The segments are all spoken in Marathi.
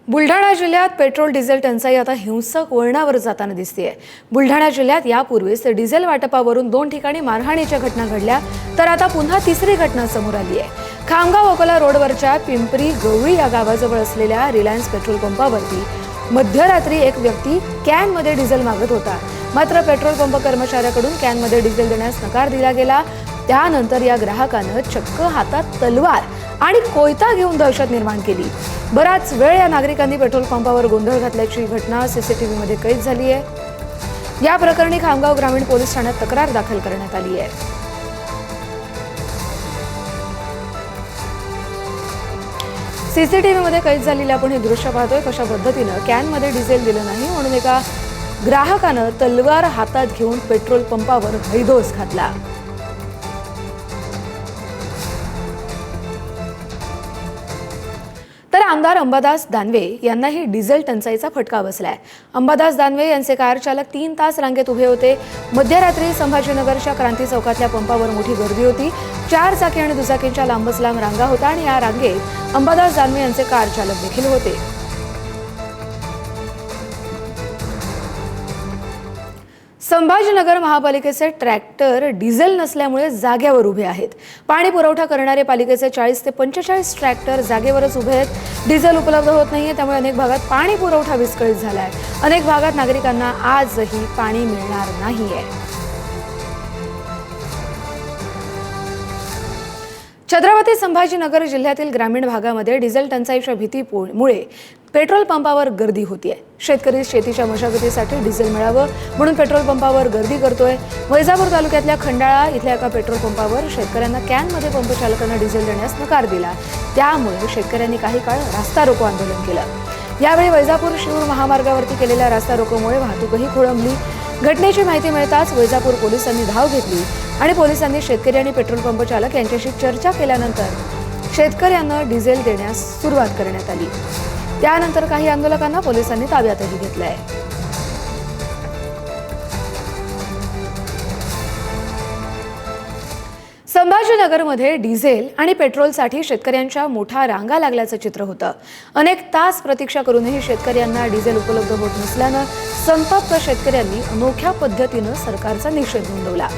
बुलढाणा जिल्ह्यात पेट्रोल डिझेल टंचाई आता हिंसक वळणावर जाताना दिसतेय। बुलढाणा जिल्ह्यात यापूर्वीच डिझेल वाटपावरून 2 ठिकाणी मारहाणीच्या घटना घडल्या, तर आता पुन्हा तिसरी घटना समोर आली आहे। खामगाव अकोला रोडवरच्या पिंपरी गवळी या गावाजवळ असलेल्या रिलायन्स पेट्रोल पंपावरती मध्यरात्री एक व्यक्ती कॅनमध्ये डिझेल मागत होता, मात्र पेट्रोल पंप कर्मचाऱ्याकडून कॅनमध्ये डिझेल देण्यास नकार दिला गेला। त्यानंतर या ग्राहकानं चक्क हातात तलवार आणि कोयता घेऊन दहशत निर्माण केली। बराच वेळ या नागरिकांनी पेट्रोल पंपावर गोंधळ घातल्याची घटना सीसीटीव्हीमध्ये कैद झाली आहे। या प्रकरणी खामगाव ग्रामीण पोलीस ठाण्यात तक्रार दाखल करण्यात आली आहे। सीसीटीव्हीमध्ये कैद झालेले आपण हे दृश्य पाहतोय। कशा पद्धतीनं कॅनमध्ये डिझेल दिलं नाही म्हणून एका ग्राहकानं तलवार हातात घेऊन पेट्रोल पंपावर हैदोस घातला। तर आमदार अंबादास दानवे यांनाही डिझेल टंचाईचा फटका बसलाय। अंबादास दानवे यांचे कार चालक 3 तास रांगेत उभे होते। मध्यरात्री संभाजीनगरच्या क्रांती चौकातल्या पंपावर मोठी गर्दी होती। 4 चाकी आणि दुचाकींच्या लांबच लांब रांगा होत्या आणि या रांगेत अंबादास दानवे यांचे कार चालक देखील होते। संभाजीनगर महापालिकेचे ट्रॅक्टर डिझेल नसल्यामुळे जागेवर उभे आहेत। पाणी पुरवठा करणारे पालिकेचे 40 ते 45 ट्रॅक्टर जागेवरच उभे आहेत। डिझेल उपलब्ध होत नाहीये, त्यामुळे अनेक भागात पाणी पुरवठा विस्कळीत झालाय। अनेक भागात नागरिकांना आजही पाणी मिळणार नाहीये। छत्रपती संभाजीनगर जिल्ह्यातील ग्रामीण भागामध्ये डिझेल टंचाईच्या भीतीमुळे पेट्रोल पंपावर गर्दी होतीये। शेतकरी शेतीच्या मशागतीसाठी डिझेल मिळावं म्हणून पेट्रोल पंपावर गर्दी करतोय। वैजापूर तालुक्यातल्या खंडाळा इथल्या एका पेट्रोल पंपावर शेतकऱ्यांना कॅनमध्ये पंप चालकांना डिझेल देण्यास नकार दिला, त्यामुळे शेतकऱ्यांनी काही काळ रास्ता रोको आंदोलन केलं। यावेळी वैजापूर शिरूर महामार्गावरती केलेल्या रास्ता रोकोमुळे वाहतूकही खोळंबली। घटनेची माहिती मिळताच वैजापूर पोलिसांनी धाव घेतली आणि पोलिसांनी शेतकरी आणि पेट्रोल पंप चालक यांच्याशी चर्चा केल्यानंतर शेतकऱ्यांना डिझेल देण्यास सुरुवात करण्यात आली। त्यानंतर काही आंदोलकांना पोलिसांनी ताब्यातही घेतलंय। संभाजीनगरमध्ये डिझेल आणि पेट्रोलसाठी शेतकऱ्यांच्या मोठ्या रांगा लागल्याचं चित्र होतं। अनेक तास प्रतीक्षा करूनही शेतकऱ्यांना डिझेल उपलब्ध होत नसल्यानं संतप्त शेतकऱ्यांनी अनोख्या पद्धतीनं सरकारचा निषेध नोंदवला।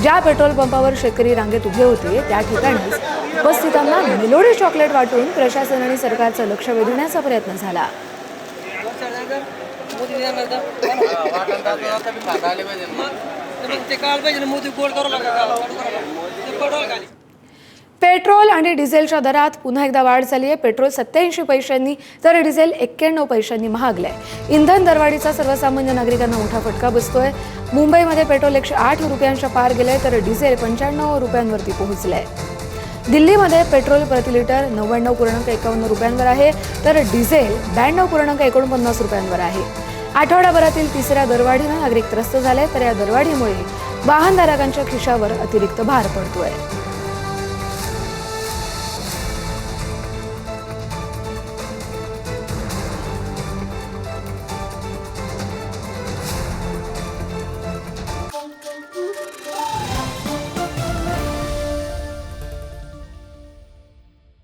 ज्या पेट्रोल पंपावर शेतकरी रांगेत उभे होते त्या ठिकाणीच उपस्थितांना मेलोडी चॉकलेट वाटून प्रशासन आणि सरकारचं लक्ष वेधण्याचा प्रयत्न झाला। पेट्रोल आणि डिझेलच्या दरात पुन्हा एकदा वाढ झाली आहे। पेट्रोल 87 पैशांनी तर डिझेल 91 पैशांनी महागलंय। इंधन दरवाढीचा सर्वसामान्य नागरिकांना मोठा फटका बसतोय। मुंबईमध्ये पेट्रोल 108 रुपयांच्या पार गेलंय तर डिझेल 95 रुपयांवरती पोहोचलंय। दिल्लीमध्ये पेट्रोल प्रति लिटर 99.51 रुपयांवर आहे तर डिझेल 92.49 रुपयांवर आहे। आठवड्याभरातील तिसऱ्या दरवाढीनं नागरिक त्रस्त झाले, तर या दरवाढीमुळे वाहनधारकांच्या खिशावर अतिरिक्त भार पडतोय।